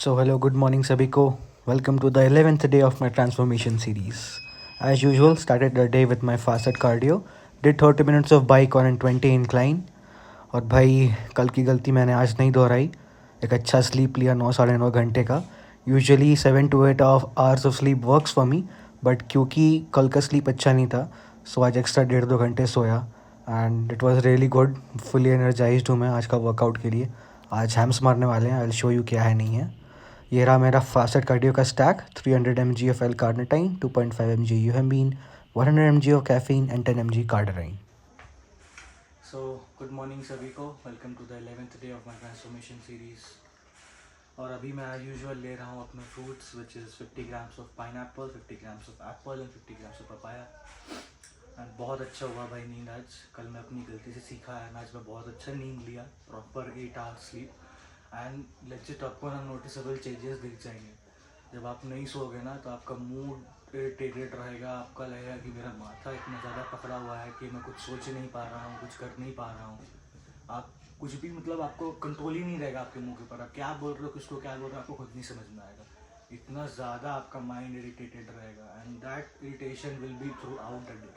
So, hello, good morning, Sabiko. Welcome to the 11th day of my transformation series. As usual, started the day with my fasted cardio, did 30 minutes of bike on and 20 incline. और भाई कल की गलती मैंने आज नहीं दोहराई. एक अच्छा स्लीप लिया 9 साढ़े 9 घंटे का. Usually 7 to 8 hours of sleep works for me, but क्योंकि कल का स्लीप अच्छा नहीं था, सो आज एक्स्ट्रा 1.5-2 घंटे सोया and it was really good. Fully energised हूँ मैं आज का वर्कआउट के लिए. आज हैम्स मारने वाले हैं. आई विल शो यू क्या है नहीं है. ये रहा मेरा फास्टेड कार्डियो का stack. 300 mg of L carnitine, 2.5 mg yohimbine, 100 mg of caffeine and 10 mg cardarine. So good morning सभी को. Welcome to the 11th day of my transformation series. और अभी मैं एज यूजुअल ले रहा हूँ अपने fruits which is 50 grams of pineapple, 50 grams of apple and 50 grams of papaya. And बहुत अच्छा हुआ भाई नींद आज. कल मैं अपनी गलती से सीखा है, आज मैं बहुत अच्छा नींद लिया, proper 8 hours sleep. And legit आपको ना नोटिसेबल चेंजेस दिख जाएंगे. जब आप नहीं सोओगे ना तो आपका मूड इरिटेटेड रहेगा. आपका लगेगा कि मेरा माथा इतना ज़्यादा पकड़ा हुआ है कि मैं कुछ सोच ही नहीं पा रहा हूँ, कुछ कर नहीं पा रहा हूँ. आप कुछ भी मतलब आपको कंट्रोल ही नहीं रहेगा आपके मुंह के ऊपर. आप क्या बोल रहे हो, किसको क्या बोल रहे हो, आपको खुद नहीं समझ में आएगा. इतना ज़्यादा आपका माइंड इरिटेटेड रहेगा and that irritation will be throughout the day.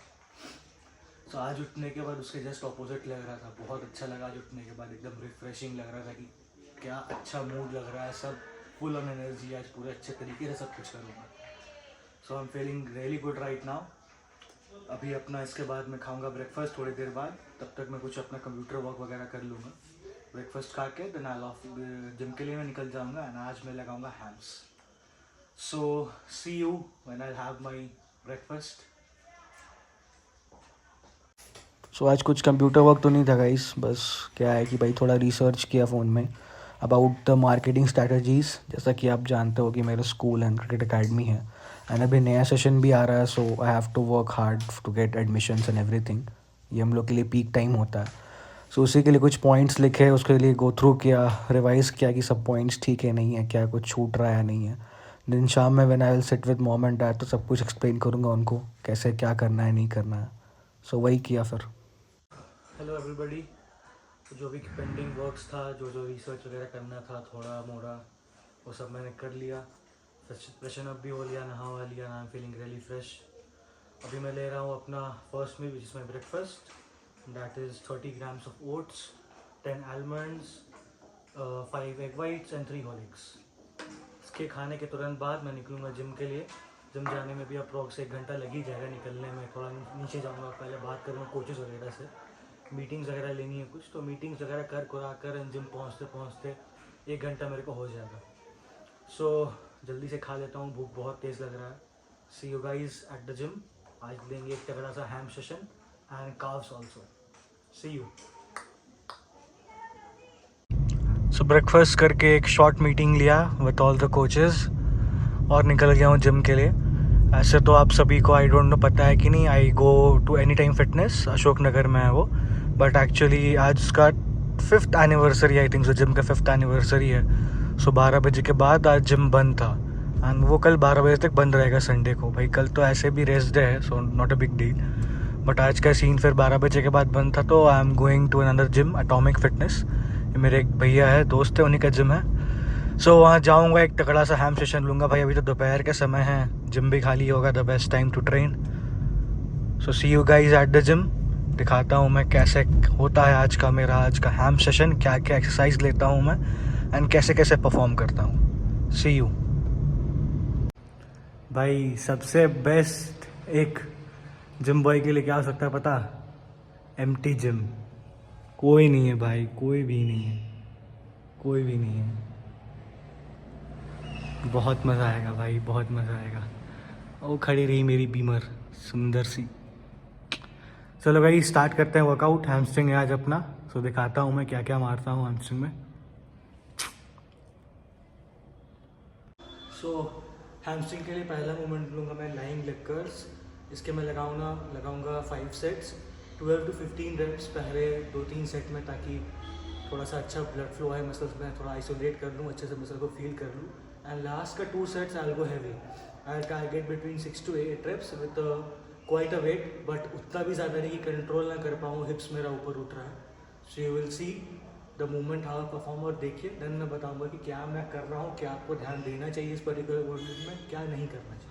So आज उठने के बाद उसके जस्ट ऑपोजिट लग रहा था. बहुत अच्छा लगा आज उठने के बाद. एकदम रिफ्रेशिंग लग रहा था कि क्या अच्छा मूड लग रहा है. सब फुल ऑन एनर्जी. आज पूरे अच्छे तरीके से सब कुछ करूँगा. So I am feeling really good right now. अभी अपना इसके बाद मैं खाऊंगा ब्रेकफास्ट थोड़ी देर बाद. तब तक मैं कुछ अपना कंप्यूटर वर्क वगैरह कर लूँगा. ब्रेकफास्ट खा के देन आई ऑफ जिम के लिए मैं निकल जाऊँगा एंड आज मैं लगाऊंगा hams. So see you when I have my breakfast. So आज कुछ कंप्यूटर वर्क तो नहीं था गाइस. बस क्या है कि भाई थोड़ा रिसर्च किया फ़ोन में अबाउट द मार्केटिंग स्ट्रैटेजीज़. जैसा कि आप जानते हो कि मेरा स्कूल एंड क्रिकेट अकेडमी है एंड अभी नया सेशन भी आ रहा है. So I have to work hard to get admissions and everything. ये हम लोग के लिए पीक टाइम होता है. सो उसी के लिए कुछ पॉइंट्स लिखे, उसके लिए गो थ्रू किया, रिवाइज़ किया कि सब पॉइंट्स ठीक है नहीं है, क्या कुछ छूट रहा है नहीं है. दिन शाम में when I will sit with mom and dad तो सब कुछ एक्सप्लेन करूँगा उनको कैसे क्या करना है नहीं करना है. सो वही किया फिर. Hello everybody. जो भी पेंडिंग वर्क्स था, जो जो रिसर्च वगैरह करना था थोड़ा मोड़ा, वो सब मैंने कर लिया. फ्रेशन अप भी हो लिया, नहा लिया. I am feeling really fresh. अभी मैं ले रहा हूँ अपना first meal which is my breakfast. That is 30 grams of oats, 10 almonds, 5 egg whites and 3 horlicks. इसके खाने के तुरंत बाद मैं निकलूँगा जिम के लिए. जिम जाने में भी अप्रॉक्स 1 घंटा लग ही जाएगा. निकलने में थोड़ा नीचे जाऊँगा, पहले बात करूँगा कोचेज़ वगैरह से. मीटिंग्स वगैरह लेनी है कुछ, तो मीटिंग्स वगैरह कर एंड जिम पहुँचते पहुँचते 1 घंटा मेरे को हो जाएगा. सो जल्दी से खा लेता हूँ, भूख बहुत तेज़ लग रहा है. See you guys at the gym. आज लेंगे एक तगड़ा सा ham session and carbs also. See you. So breakfast करके एक शॉर्ट मीटिंग लिया विद ऑल द कोचेज़ और निकल गया हूँ जिम के लिए. ऐसे तो आप सभी को आई डोंट नो पता है कि नहीं, I go to Anytime Fitness, Ashok Nagar में है वो. बट एक्चुअली आज उसका 5th anniversary, I think so gym का 5th एनिवर्सरी है. सो 12 बजे के बाद आज जिम बंद था एंड वो कल 12 बजे तक बंद रहेगा संडे को. भाई कल तो ऐसे भी रेस्ट डे है, so not a big deal. But आज का सीन फिर 12 बजे के बाद बंद था. तो I am going to another gym, Atomic Fitness. मेरे एक भैया है, दोस्त है, उन्हीं का जिम है. सो वहाँ जाऊँगा, एक तगड़ा सा हैम सेशन लूँगा. भाई अभी तो दोपहर का समय है, जिम भी खाली होगा. The best time to train. So see you guys at the gym. दिखाता हूँ मैं कैसे होता है आज का हैम सेशन, क्या क्या एक्सरसाइज लेता हूँ मैं एंड कैसे कैसे परफॉर्म करता हूँ. सी यू. भाई सबसे बेस्ट एक जिम बॉय के लिए क्या हो सकता है पता? Empty gym. कोई नहीं है भाई, कोई भी नहीं है, कोई भी नहीं है. बहुत मज़ा आएगा भाई, बहुत मज़ा आएगा. वो खड़ी रही मेरी बीमर सुंदर सी. चलो भाई स्टार्ट करते हैं वर्कआउट. हैमस्ट्रिंग है आज अपना. सो दिखाता हूँ मैं क्या क्या मारता हूँ हैमस्ट्रिंग में. सो हैमस्ट्रिंग के लिए पहला मूवमेंट लूँगा मैं लाइंग लेग कर्ल्स. इसके मैं लगाऊंगा 5 सेट्स, 12 to 15 reps पहले 2-3 सेट में, ताकि थोड़ा सा अच्छा ब्लड फ्लो है मसल्स में, थोड़ा आइसोलेट कर लूँ, अच्छे से मसल को फील कर लूँ. एंड लास्ट का 2 sets I will go heavy. I will target between 6 to 8 reps with quite a weight, but उतना भी ज़्यादा नहीं कि कंट्रोल ना कर पाऊँ. हिप्स मेरा ऊपर उठ रहा है. So you will see the moment how perform और देखिए, देन मैं बताऊंगा कि क्या मैं कर रहा हूँ, क्या आपको ध्यान देना चाहिए इस पर्टिकुलर मूवमेंट में, क्या नहीं करना चाहिए।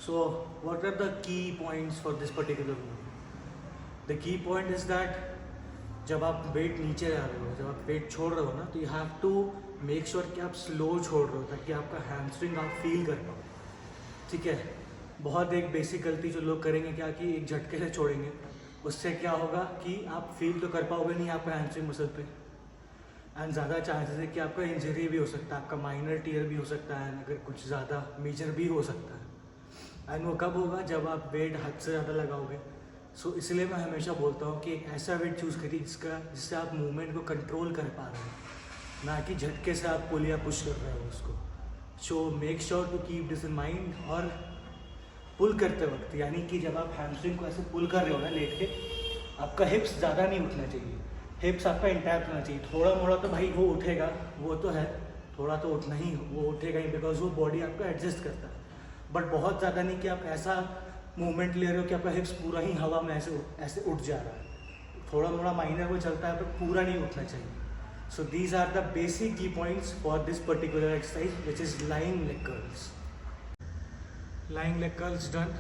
So, what are the key points for this particular movement? The key point is that जब आप वेट नीचे जा रहे हो, जब आप वेट छोड़ रहे हो ना, तो you have to make sure कि आप स्लो छोड़ रहे हो ताकि आपका हैमस्ट्रिंग आप फील कर पाओ। ठीक है, बहुत एक बेसिक गलती जो लोग करेंगे क्या कि एक झटके से छोड़ेंगे, उससे क्या होगा कि आप फील तो कर पाओगे नहीं आपका हैमस्ट्रिंग मसल पे, एंड ज़्यादा चांसेस है कि आपका इंजरी भी हो सकता है, आपका माइनर टीयर भी हो सकता है, अगर कुछ ज़्यादा मेजर भी हो सकता है। एंड वो कब होगा, जब आप वेट हद से ज़्यादा लगाओगे। सो इसलिए मैं हमेशा बोलता हूँ कि एक ऐसा वेट चूज़ करिए जिससे आप मूवमेंट को कंट्रोल कर पा रहे हो, ना कि झटके से आप पुल या पुश कर रहे हो उसको। So make sure to keep this in mind. और पुल करते वक्त, यानी कि जब आप हैमस्ट्रिंग को ऐसे पुल कर रहे हो ना लेट के, आपका हिप्स ज़्यादा नहीं उठना चाहिए, हिप्स आपका इंटैक्ट होना चाहिए। थोड़ा मोड़ा तो भाई वो उठेगा, वो तो है, थोड़ा तो उठना ही, वो उठेगा ही, बिकॉज वो बॉडी आपका एडजस्ट करता है। बट बहुत ज़्यादा नहीं कि आप ऐसा मूवमेंट ले रहे हो कि आपका हिप्स पूरा ही हवा में ऐसे उठ जा रहा है। थोड़ा मोड़ा माइनर वो चलता है, पर पूरा नहीं उठना चाहिए। So these are the basic key points for this particular exercise which is lying leg curls. Lying leg curls done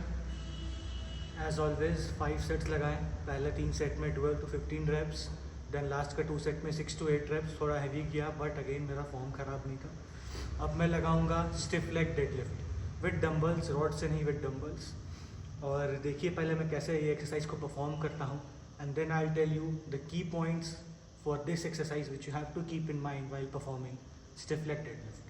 as always 5 sets लगाएं। पहले 3 सेट में 12 to 15 रेप्स, देन लास्ट का 2 सेट में 6 to 8 रेप्स। थोड़ा heavy किया, but again मेरा form ख़राब नहीं था। अब मैं लगाऊंगा stiff leg deadlift with dumbbells, rod से नहीं, विद डंबल्स। और देखिए पहले मैं कैसे ये एक्सरसाइज को परफॉर्म करता हूँ, and then I will tell you the key points for this exercise which you have to keep in mind while performing stiff leg deadlift.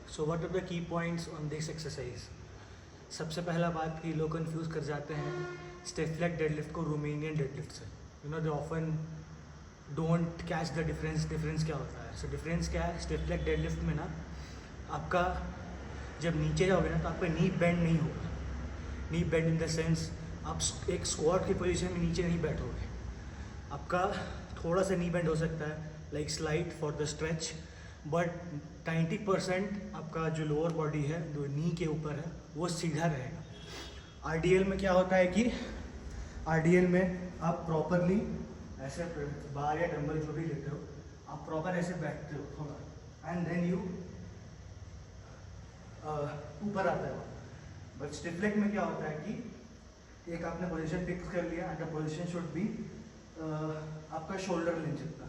So what are the key points on this exercise. सबसे पहला बात कि लोग confuse कर जाते हैं stiff leg deadlift को Romanian deadlift से। You know they often don't catch the difference. Difference क्या होता है? सो डिफरेंस क्या है, स्टिफ लेग डेडलिफ्ट में ना आपका जब नीचे जाओगे ना तो आपका नी बेंड नहीं होगा। नी बेंड इन द सेंस आप एक स्क्वाट की पोजीशन में नीचे नहीं बैठोगे, आपका थोड़ा सा नी बेंड हो सकता है, like slide for the stretch, but 90% आपका जो लोअर बॉडी है जो नी के ऊपर है वो सीधा रहेगा। आरडीएल में क्या होता है कि आरडीएल में आप प्रॉपरली ऐसे बार या डंबल जो भी लेते हो आप प्रॉपर ऐसे बैठते हो थोड़ा एंड देन यू ऊपर आता है। बट स्टिफ लेग में क्या होता है कि एक आपने पोजीशन फिक्स कर लिया and the position should be आपका शोल्डर लेंथ जितना,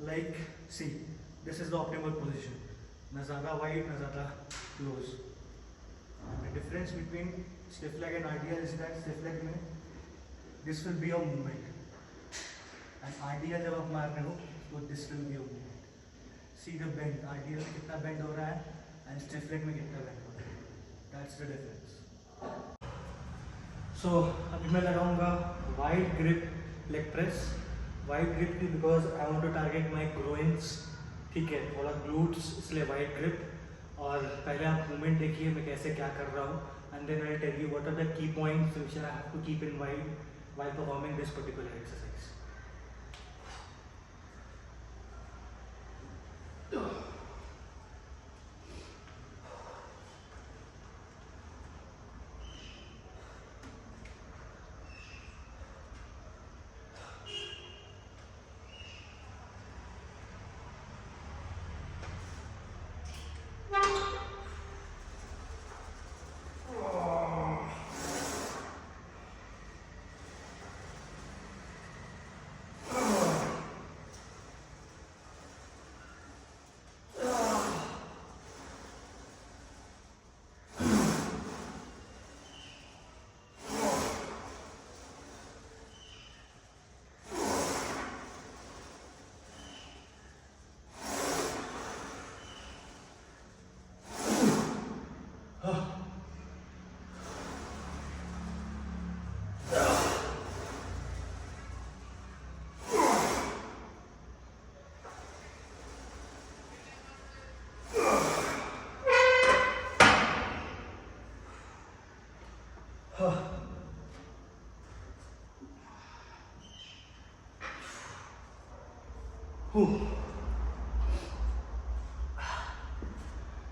like see this is the optimal position, ना ज़्यादा वाइड ना ज़्यादा close. The difference between stiff leg and ideal is that stiff leg में this will be your movement and ideal जब आप मार रहे हो तो this will be your movement. See the bend, ideal में कितना बेंड हो रहा है एंड स्टिफ लेग में कितना बेंड हो रहा है, दैट्स द डिफरेंस। सो अभी मैं लगाऊंगा wide grip leg press. Wide grip की because I want to target my groins, ठीक है, थोड़ा ग्लूट्स, इसलिए वाइड ग्रिप। और पहले आप मूवमेंट देखिए मैं कैसे क्या कर रहा हूँ and then I tell you what are the key points which I have to keep in mind while performing this particular exercise.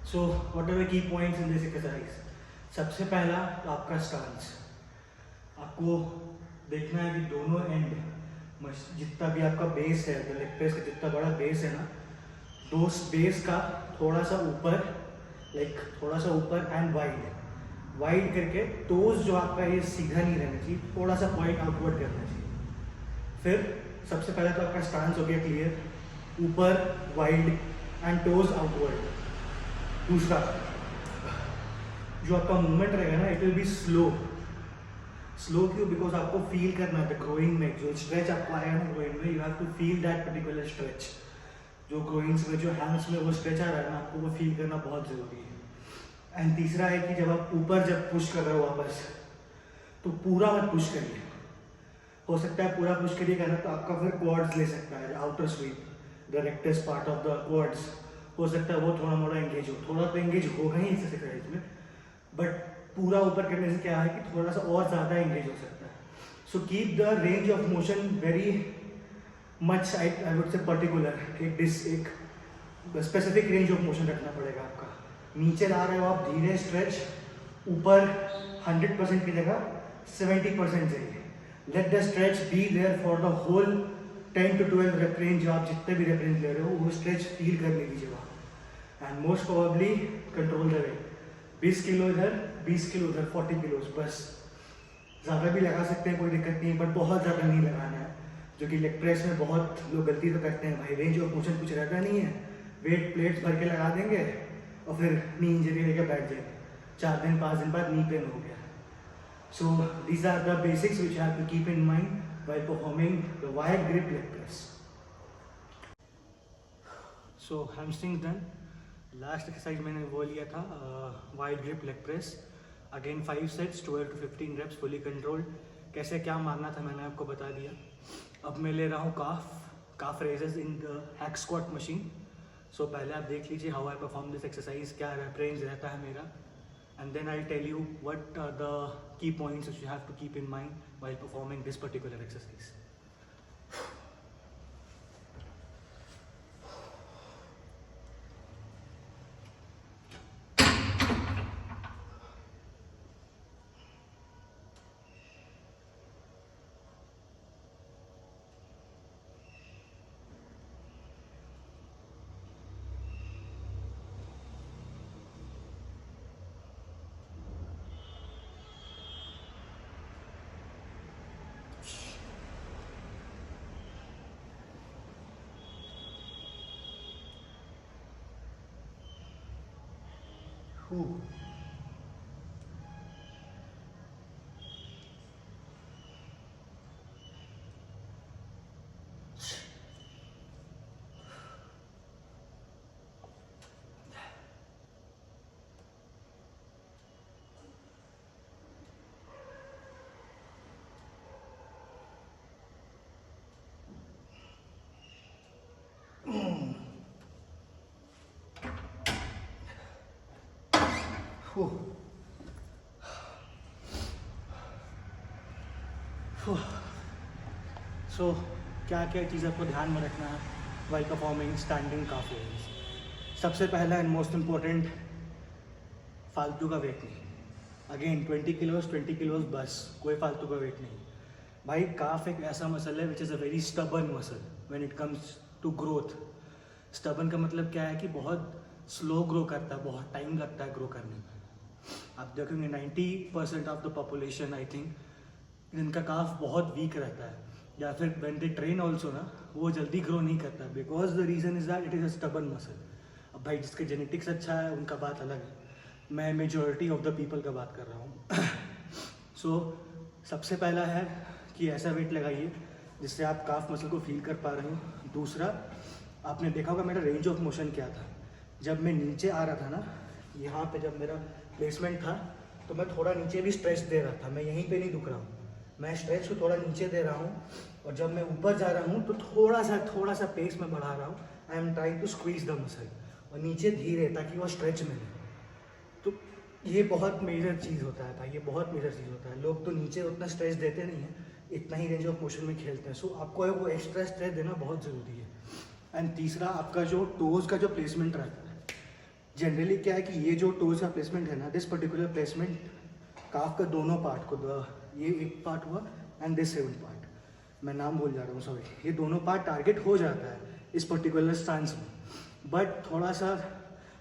So what are the key points in this exercise? सबसे पहला तो आपका stance, आपको देखना है कि दोनों and जितना भी आपका बेस है, लेग प्रेस का जितना बड़ा बेस है ना, दो बेस का थोड़ा सा ऊपर, लाइक थोड़ा सा ऊपर एंड वाइड करके टोज जो आपका ये सीधा नहीं रहना चाहिए, थोड़ा सा पॉइंट आउटवर्ड करना चाहिए। फिर सबसे पहले तो आपका स्टांस हो गया क्लियर, ऊपर वाइड एंड टोज आउटवर्ड। दूसरा जो आपका मूवमेंट रहेगा ना, इट विल बी स्लो क्यों? बिकॉज आपको फील करना है ग्रोइंग में, जो स्ट्रेच आपको आएगा ना ग्रोइंग में, you have to feel that particular stretch. जो ग्रोइंग्स में, जो हैंड्स में वो स्ट्रेच आ रहा है ना, आपको वो फील करना बहुत ज़रूरी है। एंड तीसरा है कि जब आप ऊपर जब पुश कर रहे हो वापस, तो पूरा मत पुश करिए। हो सकता है पूरा पुश करिएगा ना तो आपका फिर क्वाड्स ले सकता है, outer sweep, the rectus part of the quads, हो सकता है वो थोड़ा मोड़ा एंगेज हो, थोड़ा तो एंगेज होगा ही इस एक्सरसाइज में, बट पूरा ऊपर करने से क्या है कि थोड़ा सा और ज़्यादा एंगेज हो सकता है। So keep the range of motion very much, I would say particular, एक स्पेसिफिक रेंज ऑफ मोशन रखना पड़ेगा आपका। नीचे ला रहे हो आप धीरे स्ट्रेच, ऊपर 100% की जगह 70% चाहिए। Let the stretch be there for the whole 10 to 12 rep range, जो आप जितने भी रेप रेंज ले रहे हो वो स्ट्रेच फील करने दीजिए वहाँ। And most probably control the weight, 20 kilo इधर 20 किलो उधर, 40 किलो बस। ज़्यादा भी लगा सकते हैं, कोई दिक्कत नहीं है, बट बहुत ज़्यादा नहीं लगाना है, जो कि लेग प्रेस में बहुत लोग गलती तो करते हैं भाई। रेंज ऑफ मोशन कुछ रहता नहीं है, वेट प्लेट्स भर के लगा देंगे और फिर नी इंजरी लेके बैठ जाएंगे, 4 दिन 5 दिन बाद नी पेन हो गया। So these are the basics which have to keep in mind while performing the wide grip leg press. So hamstrings done. Last exercise मैंने वो लिया था wide grip leg press. Again 5 sets, 12 to 15 reps, fully controlled. कैसे क्या मारना था मैंने आपको बता दिया। अब मैं ले रहा हूँ calf raises in the hack squat machine. So पहले आप देख लीजिए how I perform this exercise, क्या rep range रहता है मेरा, and then I'll tell you what are the key points which you have to keep in mind while performing this particular exercise. Whew. Whew. सो क्या क्या चीज़ आपको ध्यान में रखना है वाइल परफॉर्मिंग स्टैंडिंग काफ रेंज। सबसे पहला एंड मोस्ट इम्पोर्टेंट, फालतू का वेट नहीं। अगेन 20 किलोज बस, कोई फालतू का वेट नहीं भाई। काफ एक ऐसा मसल है which is a very stubborn muscle when it comes to growth. Stubborn का मतलब क्या है कि बहुत स्लो ग्रो करता है, बहुत टाइम लगता है ग्रो करने में। आप देखेंगे 90% of the population I think जिनका काफ बहुत वीक रहता है, या फिर व्हेन दे ट्रेन ऑल्सो ना, वो जल्दी ग्रो नहीं करता, because the reason is that it is a stubborn muscle. अब भाई जिसके जेनेटिक्स अच्छा है उनका बात अलग है, मैं मेजॉरिटी ऑफ द पीपल का बात कर रहा हूँ। सो सबसे पहला है कि ऐसा वेट लगाइए जिससे आप काफ मसल को फील कर पा रहे हो। दूसरा, आपने देखा होगा मेरा रेंज ऑफ मोशन क्या था। जब मैं नीचे आ रहा था ना, यहाँ पे जब मेरा प्लेसमेंट था, तो मैं थोड़ा नीचे भी स्ट्रेच दे रहा था। मैं यहीं पे नहीं रुक रहा हूँ, मैं स्ट्रेच को थोड़ा नीचे दे रहा हूँ, और जब मैं ऊपर जा रहा हूँ तो थोड़ा सा पेस में बढ़ा रहा हूँ। I am trying to squeeze the muscle, और नीचे धीरे, ताकि वो स्ट्रेच में रहे। तो ये बहुत मेजर चीज़ होता है भाई, ये बहुत मेजर चीज़ होता है। लोग तो नीचे उतना स्ट्रेच देते नहीं हैं, इतना ही रेंज ऑफ मोशन में खेलते हैं। सो आपको वो एक्स्ट्रा स्ट्रेच देना बहुत ज़रूरी है। एंड तीसरा, आपका जो टोज़ का जो प्लेसमेंट रहता है, जनरली क्या है कि ये जो टोज़ का प्लेसमेंट है ना, दिस पर्टिकुलर प्लेसमेंट काफ का दोनों पार्ट को, ये एक पार्ट हुआ एंड दिस सेकंड पार्ट, मैं नाम भूल जा रहा हूँ सॉरी, ये दोनों पार्ट टारगेट हो जाता है इस पर्टिकुलर स्टांस में। बट थोड़ा सा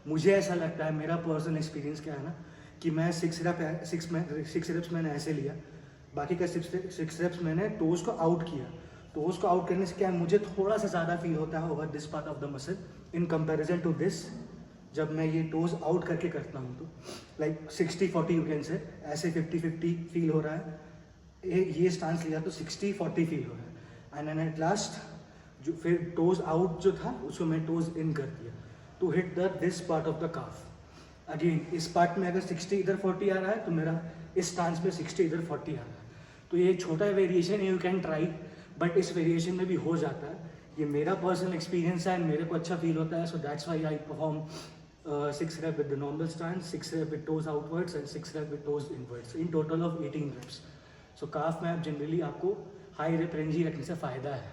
मुझे ऐसा लगता है, मेरा पर्सनल एक्सपीरियंस क्या है ना, कि मैं 6 रेप्स मैंने ऐसे लिया, बाकी का 6 रेप्स मैंने टोज़ को आउट किया। टोज़ को आउट करने से क्या है, मुझे थोड़ा सा ज़्यादा फील होता है over this part of the muscle in comparison to this. जब मैं ये टोज़ आउट करके करता हूँ तो लाइक 60-40 यू कैन से, ऐसे 50-50 फील हो रहा है। ये स्टांस लिया तो 60-40 फील हो रहा है। एंड एट लास्ट जो फिर टोज़ आउट जो था उसको मैं टोज़ इन कर दिया to hit the this part of the calf. Again इस पार्ट में अगर 60 इधर 40 आ रहा है तो मेरा इस स्टांस पे 60 इधर 40 आ रहा है। तो ये छोटा variation you can try, but इस वेरिएशन में भी हो जाता है। ये मेरा पर्सनल एक्सपीरियंस है एंड मेरे को अच्छा फील होता है। So that's why I perform 6 rep with the normal stance, 6 rep with toes outwards and 6 rep with toes inwards, in total of 18 reps. So काफ में आप जनरली आपको हाई रेप रेंज ही रखने से फ़ायदा है।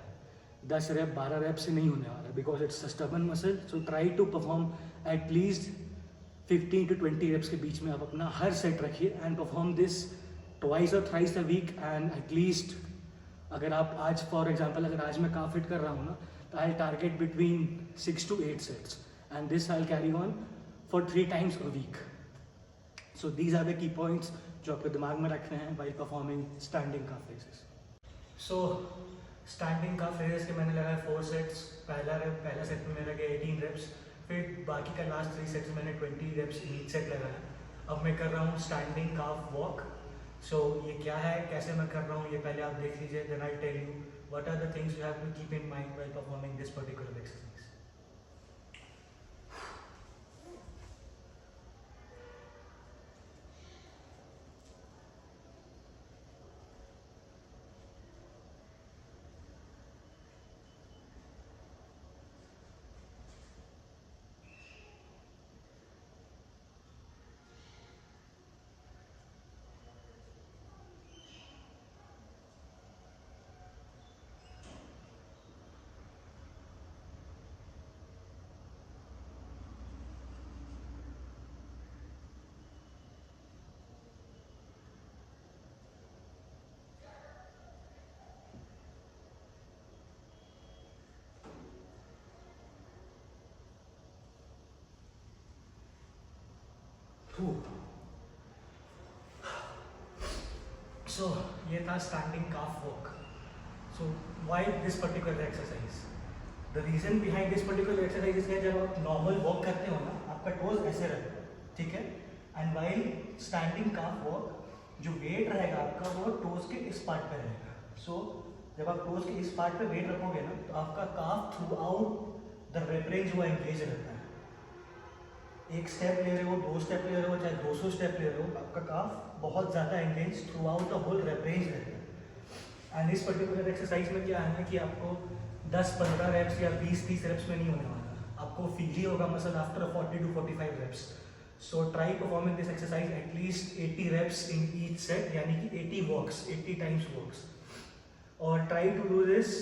10 रेप 12 रेप से नहीं होने वाला, because it's a stubborn muscle. So try to perform at least 15 to 20 reps के बीच में आप अपना हर सेट रखिए एंड परफॉर्म दिस ट्वाइस और thrice a week. And at least अगर आप आज फॉर एग्जाम्पल अगर आज मैं काफ फिट कर रहा हूँ ना, तो I target between 6 to 8 sets and this I'll carry on for 3 times a week. So these are the key points जो आपके दिमाग में रखने हैं while performing standing calf raises. So standing calf raises के मैंने लगाया 4 sets। पहला सेट में मैंने लगाया 18 reps, फिर बाकी का लास्ट 3 सेट्स मैंने 20 reps ईच सेट लगाया। अब मैं कर रहा हूँ standing calf walk। So ये क्या है, कैसे मैं कर रहा हूँ, ये पहले आप देख लीजिए, then I'll tell you what are the things you have to keep in mind while performing this particular exercise. So ये था standing calf walk. So why this particular exercise, the reason behind this particular exercise है, जब आप normal walk करते हो ना, आपका toes ऐसे रहता है, ठीक है। And while standing calf walk जो वेट रहेगा आपका वो टोज के इस पार्ट पे रहेगा. सो जब आप टोज के इस पार्ट पे वेट रखोगे ना तो आपका calf throughout the rep range वो एंगेज रहता है. एक स्टेप ले रहे हो, 2 स्टेप ले रहे हो, चाहे 200 स्टेप ले रहे हो, आपका काफ बहुत ज़्यादा engage throughout the whole rep range रहता है. एंड इस पर्टिकुलर एक्सरसाइज में क्या है कि आपको 10-15 रेप्स या 20-30 रेप्स में नहीं होने वाला, आपको फील ही होगा muscle after 40 to 45 reps. So try performing this exercise at least 80 reps in each set, यानी कि 80 walks, 80 times walks. और try to do this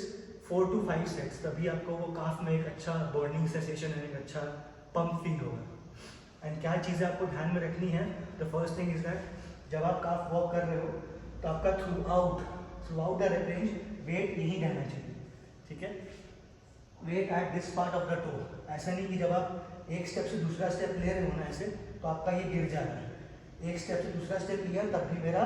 4 to 5 sets, तभी आपको वो काफ में एक अच्छा बर्निंग सेंसेशन है, एक अच्छा पंप फील होगा. एंड क्या चीज़ें आपको ध्यान में रखनी है, the first thing is that जब आप काफ वॉक कर रहे हो तो आपका throughout the rep range weight यही रहना चाहिए. ठीक है, weight at this part of the toe. ऐसा नहीं कि जब आप एक स्टेप से दूसरा स्टेप ले रहे हो ना ऐसे तो आपका ये गिर जा रहा है. एक स्टेप से दूसरा स्टेप लिया तब भी मेरा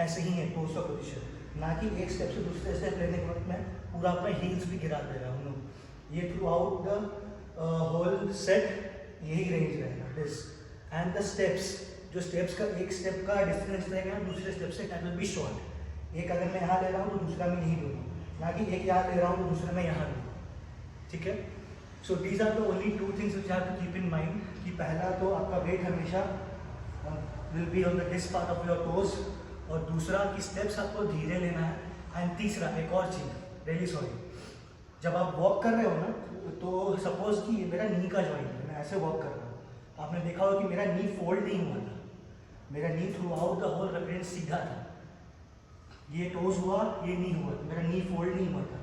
ऐसे ही है टोस का पोजीशन, ना कि एक स्टेप से दूसरे स्टेप लेने के वक्त मैं पूरा अपना हील्स भी गिरा दे रहा हूँ. ये throughout the whole set यही रेंज रहेगा दिस. एंड द स्टेप्स, जो स्टेप्स का एक स्टेप का डिस्टेंस रहेगा दूसरे step say that will be short. एक अगर मैं यहाँ ले रहा हूँ तो दूसरा मैं यहीं लूँगा, ना कि एक यहाँ ले रहा हूँ तो दूसरा मैं यहाँ लूँ. ठीक है, so these are the only 2 things which have to keep in mind कि पहला तो आपका वेट हमेशा will be on the this part of your toes, और दूसरा कि स्टेप्स आपको धीरे लेना है. एंड तीसरा एक और चीज़, रियली सॉरी, जब आप वॉक कर रहे हो ना तो सपोज कि मेरा नी का जॉइंट है, मैं ऐसे वॉक कर रहा हूँ, आपने देखा होगा कि मेरा नी फोल्ड नहीं हुआ था, मेरा knee throughout the whole reference सीधा था. ये टोज हुआ, ये नी हुआ, मेरा नी फोल्ड नहीं हुआ था.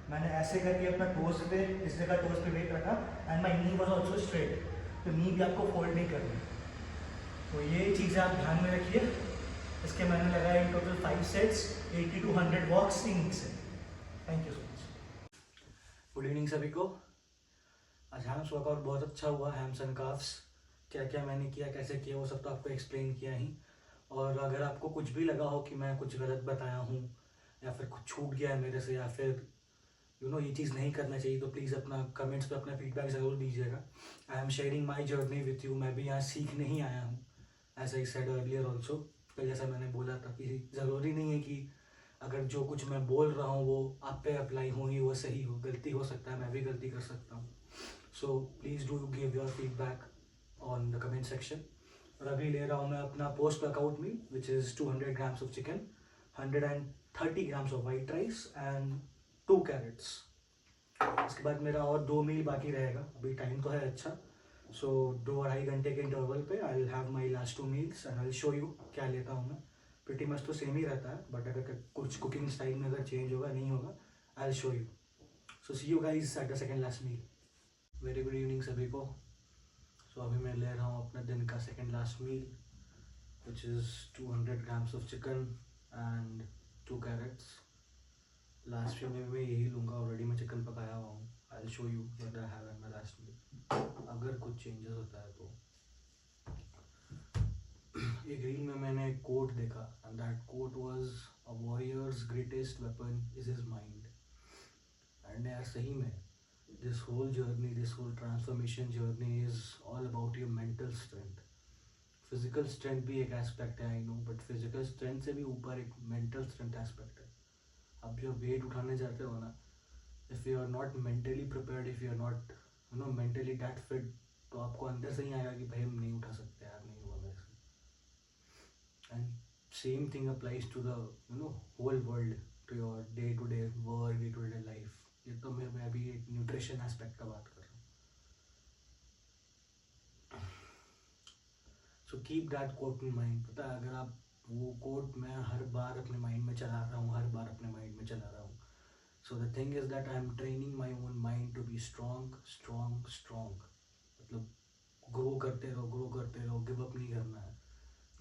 मैंने ऐसे करके अपना टोज पे इस जगह टोज पे वेट रखा and my knee was also straight. तो नी भी आपको फोल्ड नहीं करनी. तो ये चीज़ें आप ध्यान में रखिए. इसके मैंने लगाया in total 5 sets, 80 to 100 walks in each set. Thank you so much. Good evening सभी को. आज हैम्स वर्कआउट बहुत अच्छा हुआ. हैम्स एंड काफ्स, क्या क्या मैंने किया, कैसे किया, वो सब तो आपको एक्सप्लेन किया ही. और अगर आपको कुछ भी लगा हो कि मैं कुछ गलत बताया हूँ या फिर कुछ छूट गया है मेरे से, या फिर ये चीज़ नहीं करना चाहिए, तो प्लीज़ अपना कमेंट्स पे अपना फीडबैक ज़रूर दीजिएगा. I am sharing my journey with you. मैं भी यहाँ सीखने ही आया हूँ, as I said earlier also. तो जैसा मैंने बोला था कि ज़रूरी नहीं है कि अगर जो कुछ मैं बोल रहा हूँ वो आप पे अप्लाई हो ही वो सही हो. गलती हो सकता है, मैं भी गलती कर सकता हूँ. So please do give your feedback on the comment section. और अभी ले रहा हूँ मैं अपना post workout meal which is 200 grams of chicken, 130 grams of white rice and 2 carrots. इसके बाद मेरा और 2 मील बाकी रहेगा. अभी टाइम तो है अच्छा, सो 2-2.5 घंटे के इंटरवल पे I will have my last 2 meals and I will show you क्या लेता हूँ मैं. प्रीटी मच तो सेम ही रहता है, बट अगर कुछ कुकिंग स्टाइल में अगर चेंज होगा नहीं होगा, I will show you. So see you guys at the second last meal. Very good evening सभी को. सो अभी मैं ले रहा हूँ अपने दिन का second last meal which is 200 grams of chicken and 2 carrots. Last में मैं यही लूँगा. ऑलरेडी मैं चिकन पकाया हुआ हूँ. I will show you what I have in my last meal. अगर कुछ चेंजेस होता है तो. एक रील में मैंने एक कोट देखा and that quote was a warrior's greatest weapon is his mind. And यार सही में this whole journey, this whole transformation journey is all about your mental strength. Physical strength भी एक एस्पेक्ट है I know, but physical strength से भी ऊपर एक मेंटल स्ट्रेंथ एस्पेक्ट है. अब जो वेट उठाने जाते हो ना, if you are not mentally prepared, if you are not mentally that fit, तो आपको अंदर से ही आएगा कि भाई हम नहीं उठा सकते यार, नहीं हुआ मेरे से. And same thing applies to the whole world, to your day to day work, day to day life. ये तो मैं अभी एक न्यूट्रिशन एस्पेक्ट का बात कर रहा हूँ. So keep that quote in mind. पता है, अगर आप वो कोट मैं हर बार अपने माइंड में चला रहा हूँ, हर बार अपने माइंड में चला रहा हूँ. So the thing is that I am training my own mind to be strong, strong, strong. मतलब ग्रो करते रहो, गिव अप नहीं करना है.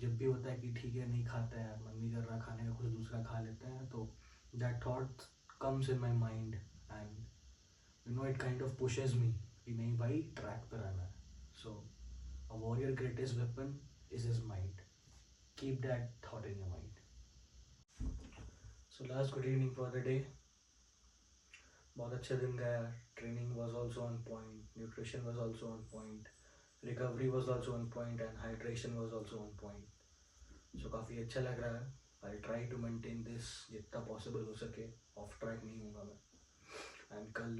जब भी होता है कि ठीक है नहीं खाता है यार, मन नहीं कर रहा खाने का, कुछ दूसरा खा लेते हैं, तो that thought comes in my mind and it kind of pushes me कि नहीं भाई ट्रैक पर आना है. So a warrior greatest weapon is his mind. Keep that thought in your mind. So last good evening for the day. बहुत अच्छा दिन गया. Training was also on point, nutrition was also on point, Recovery was also on point and hydration was also on point. So काफ़ी अच्छा लग रहा है. I'll try to maintain this जितना possible हो सके. Off track नहीं हूँगा मैं. And कल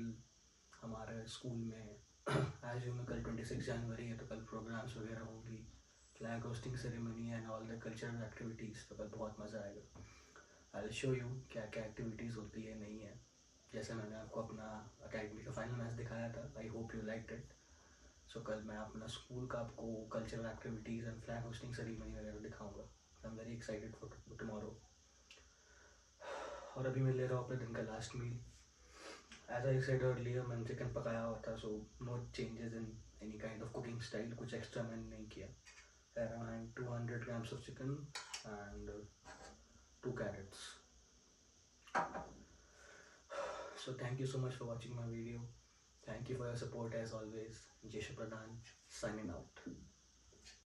हमारे स्कूल में आज जो मैं कल 26 जनवरी है तो कल प्रोग्राम्स वगैरह होंगी, flag hoisting ceremony and all the cultural activities. तो कल बहुत मज़ा आएगा. आई शो यू क्या क्या एक्टिविटीज़ होती है नहीं है. जैसे मैंने आपको अपना अकेडमी का फाइनल मैच दिखाया था. I hope you liked it. So कल मैं अपना स्कूल का आपको cultural activities and flag hoisting ceremony वगैरह दिखाऊंगा. I am very excited for tomorrow. और अभी मैं ले रहा हूँ अपने दिन का last meal. As I said earlier मैंने चिकन पकाया हुआ था. So no changes in any kind of cooking style. कुछ एक्स्ट्रा मैंने नहीं किया. Around 200 grams of chicken and 2 carrots. So thank you so much for watching my video. Thank you for your support as always. Jesha Pradhan signing out.